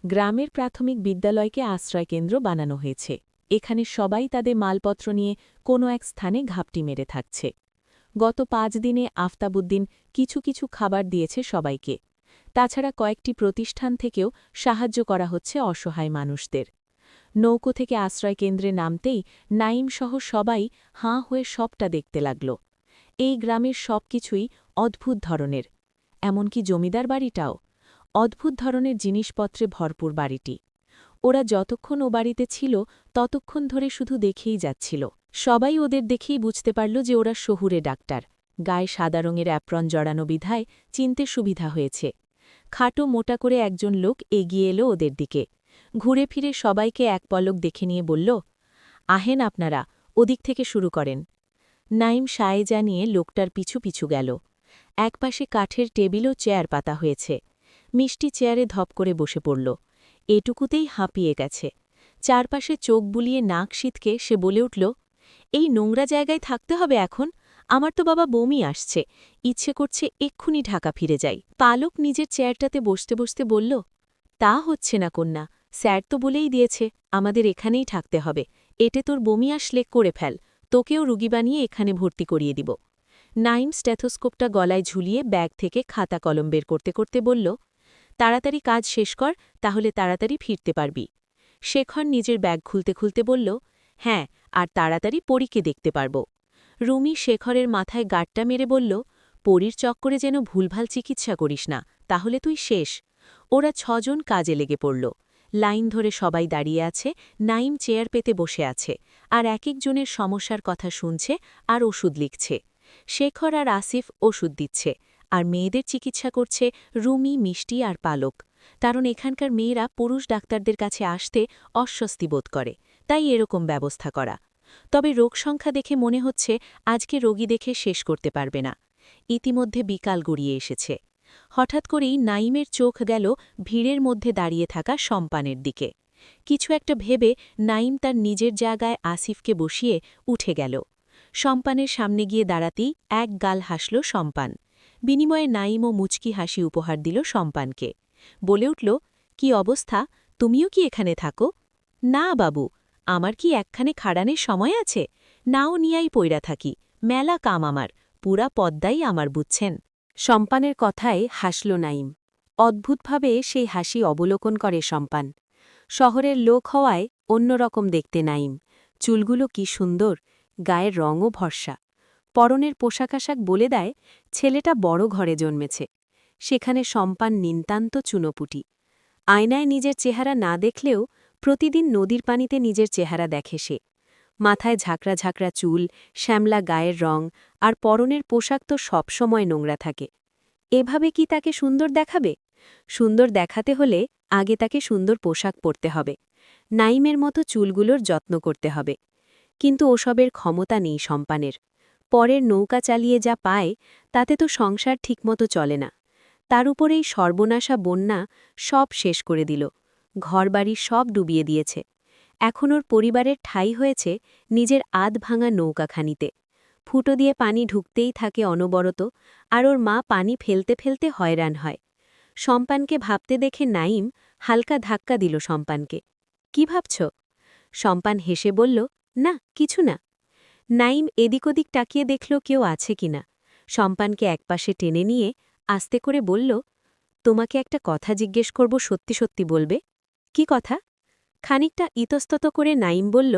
গ্রামের প্রাথমিক বিদ্যালয়কে আশ্রয়কেন্দ্র বানানো হয়েছে। এখানে সবাই তাদের মালপত্র নিয়ে কোনো এক স্থানে ঘাপটি মেরে থাকছে। গত ৫ দিনে আফতাবুদ্দিন কিছু কিছু খাবার দিয়েছে সবাইকে। তাছাড়া কয়েকটি প্রতিষ্ঠান থেকেও সাহায্য করা হচ্ছে অসহায় মানুষদের। নৌকো থেকে আশ্রয়কেন্দ্রে নামতেই নাইমসহ সবাই হাঁ হয়ে সবটা দেখতে লাগল। এই গ্রামের সবকিছুই অদ্ভুত ধরনের, এমনকি জমিদার বাড়িটাও। অদ্ভুত ধরনের জিনিসপত্রে ভরপুর বাড়িটি। ওরা যতক্ষণ ও বাড়িতে ছিল ততক্ষণ ধরে শুধু দেখেই যাচ্ছিল। সবাই ওদের দেখেই বুঝতে পারল যে ওরা শহুরে ডাক্তার। গায়ে সাদা রঙের অ্যাপ্রন জড়ানো বিধায় চিনতে সুবিধা হয়েছে। খাটো মোটা করে একজন লোক এগিয়ে এলো ওদের দিকে। ঘুরে ফিরে সবাইকে এক পলক দেখে নিয়ে বলল, আহেন আপনারা, ওদিক থেকে শুরু করেন। নাইম সায় জানিয়ে লোকটার পিছু পিছু গেল। একপাশে কাঠের টেবিল ও চেয়ার পাতা হয়েছে। মিষ্টি চেয়ারে ধপ করে বসে পড়ল। এটুকুতেই হাঁপিয়ে গেছে। চারপাশে চোখ বুলিয়ে নাক শীতকে সে বলে উঠল, এই নোংরা জায়গায় থাকতে হবে এখন? আমার তো বাবা বমি আসছে, ইচ্ছে করছে এক্ষুনি ঢাকা ফিরে যাই। পালক নিজের চেয়ারটাতে বসতে বসতে বলল, তা হচ্ছে না কন্যা, স্যার তো বলেই দিয়েছে আমাদের এখানেই থাকতে হবে। এতে তোর বমি আসলে করে ফেল, তোকেও রুগী বানিয়ে এখানে ভর্তি করিয়ে দিব। নাইম স্ট্যাথোস্কোপটা গলায় ঝুলিয়ে ব্যাগ থেকে খাতা কলম বের করতে করতে বলল, তাড়াতাড়ি কাজ শেষ কর, তাহলে তাড়াতাড়ি ফিরতে পারবি। শেখর নিজের ব্যাগ খুলতে খুলতে বলল, হ্যাঁ, আর তাড়াতাড়ি পরীকে দেখতে পারব। রুমি শেখরের মাথায় গাঁটটা মেরে বলল, পরীর চক্করে যেন ভুলভাল চিকিৎসা করিস না, তাহলে তুই শেষ। ওরা ৬ জন কাজে লেগে পড়ল। লাইন ধরে সবাই দাঁড়িয়ে আছে, নাইম চেয়ার পেতে বসে আছে, আর এক একজনের সমস্যার কথা শুনছে আর ওষুধ লিখছে। শেখর আর আসিফ ওষুধ দিচ্ছে, আর মেয়েদের চিকিৎসা করছে রুমি, মিষ্টি আর পালক। কারণ এখানকার মেয়েরা পুরুষ ডাক্তারদের কাছে আসতে অস্বস্তি বোধ করে, তাই এরকম ব্যবস্থা করা। তবে রোগ সংখ্যা দেখে মনে হচ্ছে আজকে রোগী দেখে শেষ করতে পারবে না। ইতিমধ্যে বিকাল গড়িয়ে এসেছে। হঠাৎ করেই নাইমের চোখ গেল ভিড়ের মধ্যে দাঁড়িয়ে থাকা সম্পানের দিকে। কিছু একটা ভেবে নাইম তার নিজের জায়গায় আসিফকে বসিয়ে উঠে গেল। সম্পানের সামনে গিয়ে দাঁড়াতেই এক গাল হাসল সম্পান। বিনিময়ে নাইমও মুচকি হাসি উপহার দিল সম্পানকে। বলে উঠল, কি অবস্থা, তুমিও কি এখানে থাকো? না বাবু, আমার কি একখানে খাড়ানের সময় আছে? নাও নিয়াই পইরা থাকি, মেলা কাম আমার, পুরা পদ্মাই আমার বুঝছেন। সম্পানের কথায় হাসল নাইম। অদ্ভুতভাবে সেই হাসি অবলোকন করে সম্পান। শহরের লোক হওয়ায় অন্যরকম দেখতে নাইম। চুলগুলো কি সুন্দর, গায়ের রঙও ভরসা। পরনের পোশাক আশাক বলে দেয় ছেলেটা বড় ঘরে জন্মেছে। সেখানে সম্পান নিতান্ত চুনোপুটি। আয়নায় নিজের চেহারা না দেখলেও প্রতিদিন নদীর পানিতে নিজের চেহারা দেখে সে। মাথায় ঝাঁকড়া ঝাঁকড়া চুল, শ্যামলা গায়ের রং, আর পরনের পোশাক তো সবসময় নোংরা থাকে। এভাবে কি তাকে সুন্দর দেখাবে? সুন্দর দেখাতে হলে আগে তাকে সুন্দর পোশাক পরতে হবে। নাইমের মতো চুলগুলোর যত্ন করতে হবে। কিন্তু ওসবের ক্ষমতা নেই সম্পানের। পরের নৌকা চালিয়ে যা পায় তাতে তো সংসার ঠিকমতো চলে না। তার উপরেই সর্বনাশা বন্যা সব শেষ করে দিল। ঘরবাড়ি সব ডুবিয়ে দিয়েছে। এখন ওর পরিবারের ঠাঁই হয়েছে নিজের আধ ভাঙা নৌকাখানিতে। ফুটো দিয়ে পানি ঢুকতেই থাকে অনবরত, আর ওর মা পানি ফেলতে ফেলতে হয়রান হয়। সম্পানকে ভাবতে দেখে নাইম হালকা ধাক্কা দিল সম্পানকে। কি ভাবছ? সম্পান হেসে বলল, না, কিছু না। নাইম এদিক ওদিক তাকিয়ে দেখল কেউ আছে কিনা। সম্পানকে একপাশে টেনে নিয়ে আস্তে করে বলল, তোমাকে একটা কথা জিজ্ঞেস করব, সত্যি সত্যি বলবে? কি কথা? খানিকটা ইতস্তত করে নাইম বলল,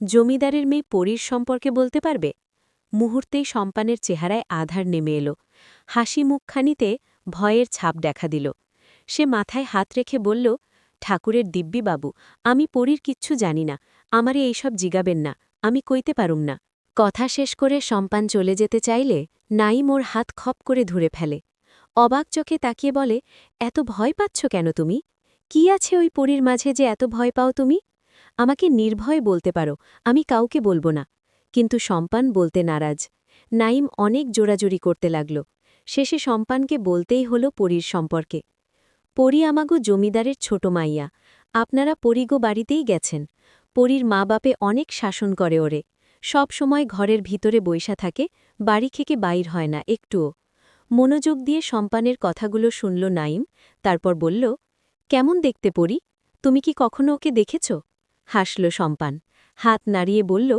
জমিদারের মেয়ে পরীর সম্পর্কে বলতে পারবে? মুহূর্তেই সম্পানের চেহারায় আধার নেমে এলো। হাসি মুখখানিতে ভয়ের ছাপ দেখা দিল। সে মাথায় হাত রেখে বলল, ঠাকুরের দিব্যি বাবু, আমি পরীর কিচ্ছু জানি না, আমারে এইসব জিগাবেন না, আমি কইতে পারুম না। কথা শেষ করে সম্পান চলে যেতে চাইলে নাইম ওর হাত খপ করে ধরে ফেলে। অবাক চোখে তাকিয়ে বলে, এত ভয় পাচ্ছ কেন তুমি? কি আছে ওই পরীর মাঝে যে এত ভয় পাও তুমি? আমাকে নির্ভয়ে বলতে পারো, আমি কাউকে বলবো না। কিন্তু সম্পান বলতে নারাজ। নাইম অনেক জোরাজুরি করতে লাগল। শেষে সম্পানকে বলতেই হল পরীর সম্পর্কে। পরী আমাগো জমিদারের ছোট মাইয়া। আপনারা পরীগো বাড়িতেই গেছেন। পরীর মা বাপে অনেক শাসন করে ওরে। সব সময় ঘরের ভিতরে বইসা থাকে, বাড়ি থেকে বাইর হয় না একটুও। মনোযোগ দিয়ে সম্পানের কথাগুলো শুনল নাইম, তারপর বলল, কেমন দেখতে পড়ি? তুমি কি কখনো ওকে দেখেছ? হাসল সম্পান। হাত নাড়িয়ে বলল,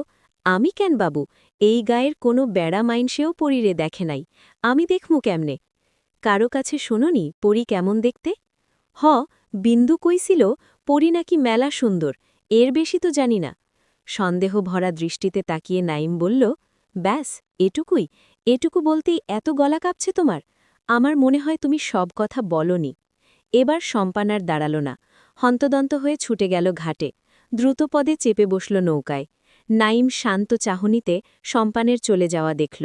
আমি কেন বাবু, এই গায়ের কোনো বেড়া মাইনসেও পরীরে দেখে নাই, আমি দেখমু কেমনে? কারো কাছে শোনোনি পরী কেমন দেখতে? হ, বিন্দু কইছিল পরী নাকি মেলা সুন্দর, এর বেশি তো জানি না। সন্দেহ ভরা দৃষ্টিতে তাকিয়ে নাইম বলল, ব্যাস এটুকুই? এটুকু বলতেই এত গলা কাঁপছে তোমার? আমার মনে হয় তুমি সব কথা বলনি। এবার সম্পান আর দাঁড়াল না, হন্তদন্ত হয়ে ছুটে গেল ঘাটে, দ্রুতপদে চেপে বসল নৌকায়। নাইম শান্ত চাহনিতে সম্পানের চলে যাওয়া দেখল।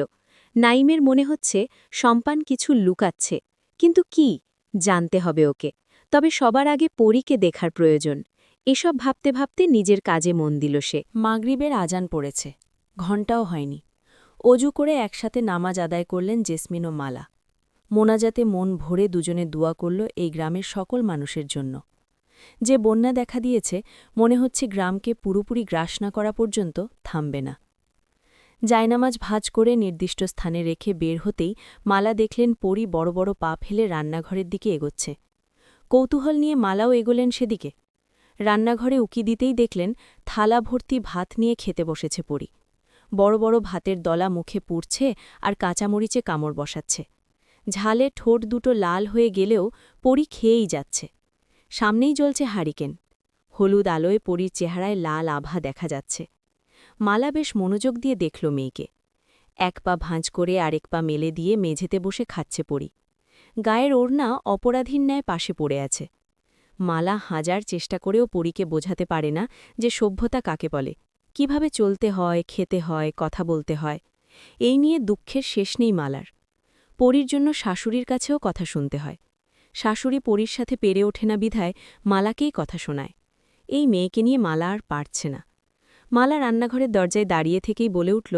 নাইমের মনে হচ্ছে সম্পান কিছু লুকাচ্ছে, কিন্তু কি জানতে হবে ওকে। তবে সবার আগে পরীকে দেখার প্রয়োজন। এসব ভাবতে ভাবতে নিজের কাজে মন দিল সে। মাগরিবের আজান পড়েছে, ঘণ্টাও হয়নি। অজু করে একসাথে নামাজ আদায় করলেন জেসমিন ও মালা। মোনাজাতে মন ভরে দুজনে দোয়া করল এই গ্রামের সকল মানুষের জন্য। যে বন্যা দেখা দিয়েছে, মনে হচ্ছে গ্রামকে পুরোপুরি গ্রাস না করা পর্যন্ত থামবে না। জায়নামাজ ভাঁজ করে নির্দিষ্ট স্থানে রেখে বের হতেই মালা দেখলেন পরী বড় বড় পা ফেলে রান্নাঘরের দিকে এগোচ্ছে। কৌতূহল নিয়ে মালাও এগোলেন সেদিকে। রান্নাঘরে উকি দিতেই দেখলেন থালা ভর্তি ভাত নিয়ে খেতে বসেছে পরী। বড় বড় ভাতের দলা মুখে পুড়ছে আর কাঁচামরিচে কামড় বসাচ্ছে। ঝালে ঠোঁট দুটো লাল হয়ে গেলেও পরী খেয়েই যাচ্ছে। সামনেই জ্বলছে হারিকেন। হলুদ আলোয় পরীর চেহারায় লাল আভা দেখা যাচ্ছে। মালা বেশ মনোযোগ দিয়ে দেখল মেয়েকে। এক পা ভাঁজ করে আরেক পা মেলে দিয়ে মেঝেতে বসে খাচ্ছে পরী। গায়ের ওড়না অপরাধীর ন্যায় পাশে পড়ে আছে। মালা হাজার চেষ্টা করেও পরীকে বোঝাতে পারে না যে সভ্যতা কাকে বলে, কিভাবে চলতে হয়, খেতে হয়, কথা বলতে হয়। এই নিয়ে দুঃখের শেষ নেই মালার। পরীর জন্য শাশুড়ির কাছেও কথা শুনতে হয়। শাশুড়ি পরীর সাথে পেরে ওঠে না বিধায় মালাকেই কথা শোনায়। এই মেয়েকে নিয়ে মালা আর পারছে না। মালা রান্নাঘরের দরজায় দাঁড়িয়ে থেকেই বলে উঠল,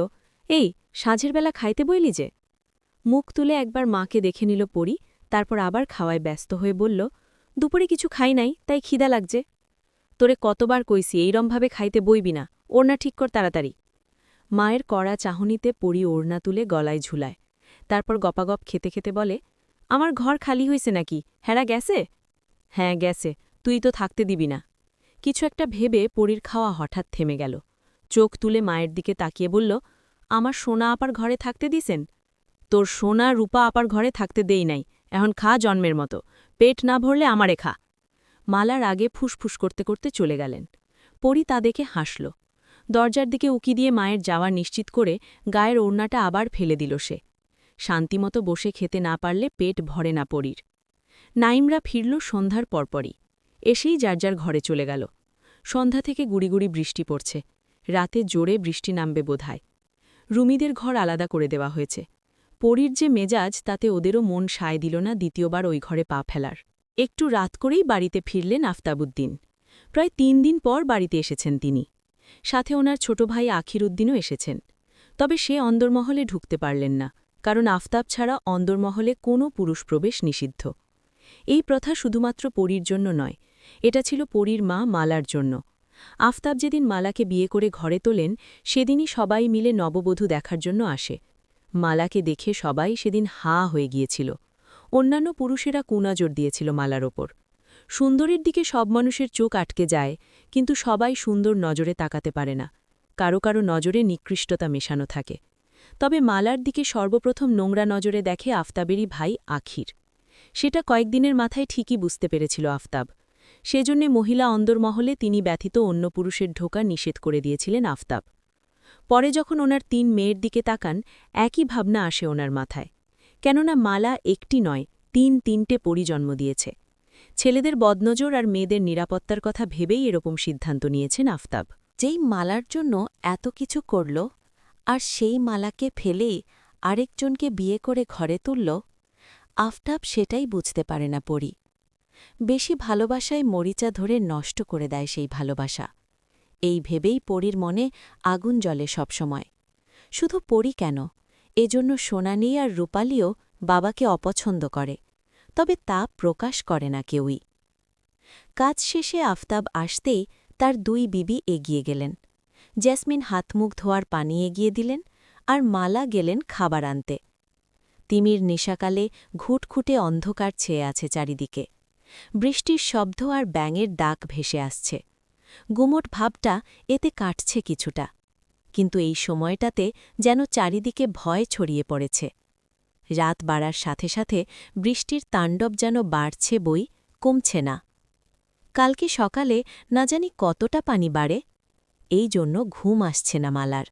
এই সাঁঝের বেলা খাইতে বইলি যে? মুখ তুলে একবার মাকে দেখে নিল পরী, তারপর আবার খাওয়ায় ব্যস্ত হয়ে বলল, দুপুরে কিছু খাই নাই, তাই খিদা লাগছে। তোরে কতবার কইছি এইরমভাবে খাইতে বইবি না, ওড়না ঠিক কর তাড়াতাড়ি। মায়ের কড়া চাহনিতে পরী ওড়না তুলে গলায় ঝুলায়। তারপর গপাগপ খেতে খেতে বলে, আমার ঘর খালি হইছে নাকি, হেরা গেছে? হ্যাঁ গেছে, তুই তো থাকতে দিবি না। কিছু একটা ভেবে পরীর খাওয়া হঠাৎ থেমে গেল। চোখ তুলে মায়ের দিকে তাকিয়ে বলল, আমার সোনা আপার ঘরে থাকতে দিছেন? তোর সোনা রূপা আপার ঘরে থাকতে দেই নাই, এখন খা জন্মের মতো, পেট না ভরলে আমারে খা। মালার আগে ফুসফুস করতে করতে চলে গেলেন। পরী তা দেখে হাসল। দরজার দিকে উকি দিয়ে মায়ের যাওয়া নিশ্চিত করে গায়ের ওড়নাটা আবার ফেলে দিল সে। শান্তিমতো বসে খেতে না পারলে পেট ভরে না পরীর। নাইমরা ফিরল সন্ধ্যার পরপরই। এসেই যার যার ঘরে চলে গেল। সন্ধ্যা থেকে গুড়ি গুড়ি বৃষ্টি পড়ছে। রাতে জোরে বৃষ্টি নামবে বোধহয়। রুমিদের ঘর আলাদা করে দেওয়া হয়েছে। পরীর যে মেজাজ, তাতে ওদেরও মন সায় দিল না দ্বিতীয়বার ওই ঘরে পা ফেলার। একটু রাত করেই বাড়িতে ফিরলেন আফতাবউদ্দিন। প্রায় ৩ দিন পর বাড়িতে এসেছেন তিনি। সাথে ওনার ছোট ভাই আখিরউদ্দিনও এসেছেন। তবে সে অন্দরমহলে ঢুকতে পারলেন না, কারণ আফতাব ছাড়া অন্দরমহলে কোনো পুরুষ প্রবেশ নিষিদ্ধ। এই প্রথা শুধুমাত্র পরীর জন্য নয়, এটা ছিল পরীর মা মালার জন্য। আফতাব যেদিন মালাকে বিয়ে করে ঘরে তোলেন, সেদিনই সবাই মিলে নববধূ দেখার জন্য আসে। মালাকে দেখে সবাই সেদিন হাঁ হয়ে গিয়েছিল। অন্যান্য পুরুষেরা কুনজর দিয়েছিল মালার ওপর। সুন্দরের দিকে সব মানুষের চোখ আটকে যায়, কিন্তু সবাই সুন্দর নজরে তাকাতে পারে না। কারো কারো নজরে নিকৃষ্টতা মেশানো থাকে। তবে মালার দিকে সর্বপ্রথম নোংরা নজরে দেখে আফতাবেরই ভাই আখির। সেটা কয়েকদিনের মাথায় ঠিকই বুঝতে পেরেছিল আফতাব। সেজন্যে মহিলা অন্দরমহলে তিনি ব্যথিত অন্য পুরুষের ঢোকা নিষেধ করে দিয়েছিলেন আফতাব। পরে যখন ওনার ৩ মেয়ের দিকে তাকান, একই ভাবনা আসে ওনার মাথায়। কেননা মালা একটি নয়, ৩-৩টে পরী জন্ম দিয়েছে। ছেলেদের বদনজর আর মেয়েদের নিরাপত্তার কথা ভেবেই এরকম সিদ্ধান্ত নিয়েছেন আফতাব। যেই মালার জন্য এত কিছু করল, আর সেই মালাকে ফেলেই আরেকজনকে বিয়ে করে ঘরে তুলল, আফতাব সেটাই বুঝতে পারে না পরী। বেশি ভালোবাসায় মরিচা ধরে নষ্ট করে দেয় সেই ভালোবাসা। এই ভেবেই পরীর মনে আগুন জ্বলে সবসময়। শুধু পরী কেন, এজন্য সোনালি আর রূপালিও বাবাকে অপছন্দ করে, তবে তা প্রকাশ করে না কেউই। কাজ শেষে আফতাব আসতেই তার ২ বিবি এগিয়ে গেলেন। জেসমিন হাতমুখ ধোয়ার পানি এগিয়ে দিলেন, আর মালা গেলেন খাবার আনতে। তিমির নেশাকালে ঘুটঘুটে অন্ধকার ছেয়ে আছে চারিদিকে। বৃষ্টির শব্দ আর ব্যাঙের ডাক ভেসে আসছে। গুমোট ভাবটা এতে কাটছে কিছুটা, কিন্তু এই সময়টাতে যেন চারিদিকে ভয় ছড়িয়ে পড়েছে। রাত বাড়ার সাথে সাথে বৃষ্টির তাণ্ডব যেন বাড়ছে বই, কমছে না। কালকে সকালে না জানি কতটা পানি বাড়ে, এই জন্য ঘুম আসছে না মালার।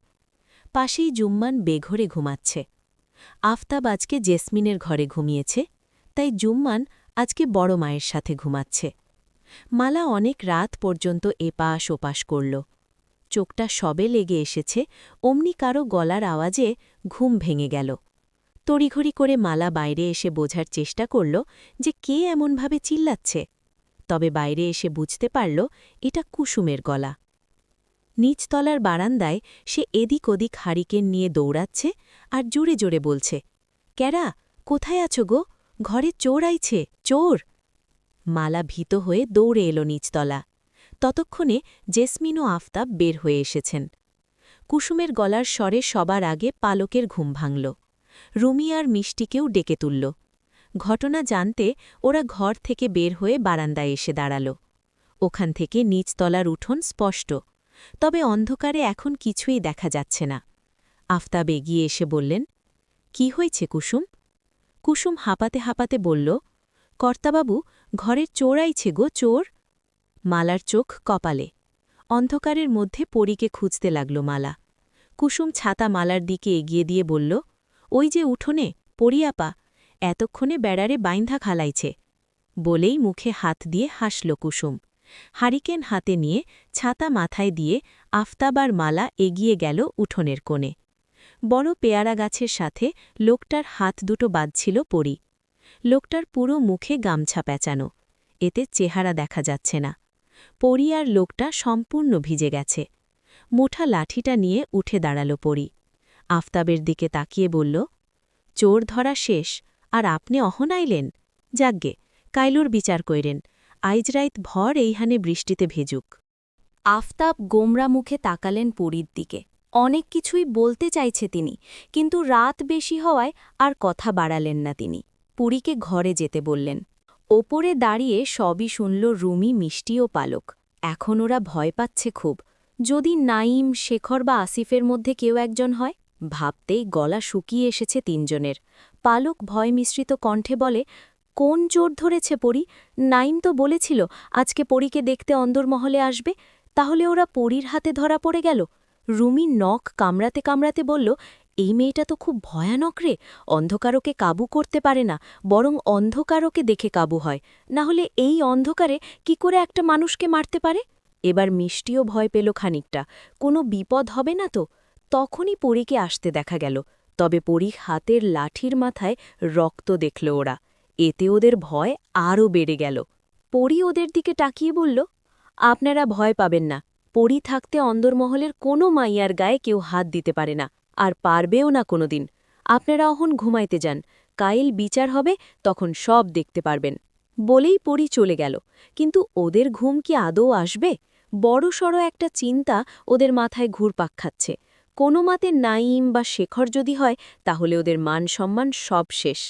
পাশেই জুম্মান বেঘরে ঘুমাচ্ছে। আফতাব আজকে জেসমিনের ঘরে ঘুমিয়েছে, তাই জুম্মান আজকে বড় মায়ের সাথে ঘুমাচ্ছে। মালা অনেক রাত পর্যন্ত এপাশ ওপাশ করল। চোখটা সবে লেগে এসেছে, অমনি কারো গলার আওয়াজে ঘুম ভেঙে গেল। তড়িঘড়ি করে মালা বাইরে এসে বোঝার চেষ্টা করল যে কে এমনভাবে চিল্লাচ্ছে, তবে বাইরে এসে বুঝতে পারল এটা কুসুমের গলা। নিচতলার বারান্দায় সে এদিক ওদিক হারিকেন নিয়ে দৌড়াচ্ছে আর জোরে জোরে বলছে, ক্যারা, কোথায় আছো গো? ঘরে চোর আইছে, চোর! মালা ভীত হয়ে দৌড়ে এলো নিচতলা। ততক্ষণে জেসমিন ও আফতাব বের হয়ে এসেছেন। কুসুমের গলার স্বরে সবার আগে পালকের ঘুম ভাঙল। রুমি আর মিষ্টিকেও ডেকে তুলল। ঘটনা জানতে ওরা ঘর থেকে বের হয়ে বারান্দায় এসে দাঁড়াল। ওখান থেকে নিচতলার উঠোন স্পষ্ট, তবে অন্ধকারে এখন কিছুই দেখা যাচ্ছে না। আফতাব এগিয়ে এসে বললেন, কি হয়েছে কুসুম? কুসুম হাঁপাতে হাঁপাতে বলল, কর্তাবাবু, ঘরের চোর আইছে গো, চোর! মালার চোখ কপালে। অন্ধকারের মধ্যে পরীকে খুঁজতে লাগল মালা। কুসুম ছাতা মালার দিকে এগিয়ে দিয়ে বলল, ওই যে উঠোনে, পরিয়াপা, এতক্ষণে বেড়ারে বাইন্ধা খালাইছে। বলেই মুখে হাত দিয়ে হাসল কুসুম। হারিকেন হাতে নিয়ে ছাতা মাথায় দিয়ে আফতাব আর মালা এগিয়ে গেল উঠোনের কোণে। বড় পেয়ারা গাছের সাথে লোকটার হাত দুটো বাঁধছিল পরি। লোকটার পুরো মুখে গামছা পেঁচানো, এতে চেহারা দেখা যাচ্ছে না। পরি আর লোকটা সম্পূর্ণ ভিজে গেছে। মোটা লাঠিটা নিয়ে উঠে দাঁড়াল পরি। আফতাবের দিকে তাকিয়ে বলল, চোর ধরা শেষ, আর আপনি অহনাইলেন? যাগ্গে, কাইলুর বিচার কইরেন, আইজ রাইত ভর এইহানে বৃষ্টিতে ভেজুক। আফতাব গোমরা মুখে তাকালেন পরীর দিকে। অনেক কিছুই বলতে চাইছে তিনি, কিন্তু রাত বেশি হওয়ায় আর কথা বাড়ালেন না তিনি। পুরীকে ঘরে যেতে বললেন। ওপরে দাঁড়িয়ে সবই শুনল রুমি, মিষ্টি ও পালক। এখন ওরা ভয় পাচ্ছে খুব। যদি নাইম, শেখর বা আসিফের মধ্যে কেউ একজন হয়? ভাবতেই গলা শুকিয়ে এসেছে তিনজনের। পালক ভয় মিশ্রিত কণ্ঠে বলে, কোন চোর ধরেছে পরী? নাইম তো বলেছিল আজকে পরীকে দেখতে অন্দরমহলে আসবে, তাহলে ওরা পরীর হাতে ধরা পড়ে গেল। রুমি নখ কামড়াতে কামড়াতে বলল, এই মেয়েটা তো খুব ভয়ানক রে, অন্ধকারকে কাবু করতে পারে না, বরং অন্ধকারকে দেখে কাবু হয়, না হলে এই অন্ধকারে কি করে একটা মানুষকে মারতে পারে? এবার মিষ্টিও ভয় পেল খানিকটা, কোনো বিপদ হবে না তো? তখনই পরীকে আসতে দেখা গেল, তবে পরী হাতের লাঠির মাথায় রক্ত দেখল ওরা। এতে ওদের ভয় আরও বেড়ে গেল। পরী ওদের দিকে তাকিয়ে বলল, আপনারা ভয় পাবেন না, পরী থাকতে অন্দরমহলের কোনো মাইয়ার গায়ে কেউ হাত দিতে পারে না, আর পারবেও না কোনোদিন। আপনারা অহন ঘুমাইতে যান, কাইল বিচার হবে, তখন সব দেখতে পারবেন। বলেই পরী চলে গেল। কিন্তু ওদের ঘুম কি আদৌ আসবে? বড়সড় একটা চিন্তা ওদের মাথায় ঘুরপাক খাচ্ছে। কোনো মতে নাইম বা শেখর যদি হয়, তাহলে ওদের মান সম্মান সব শেষ।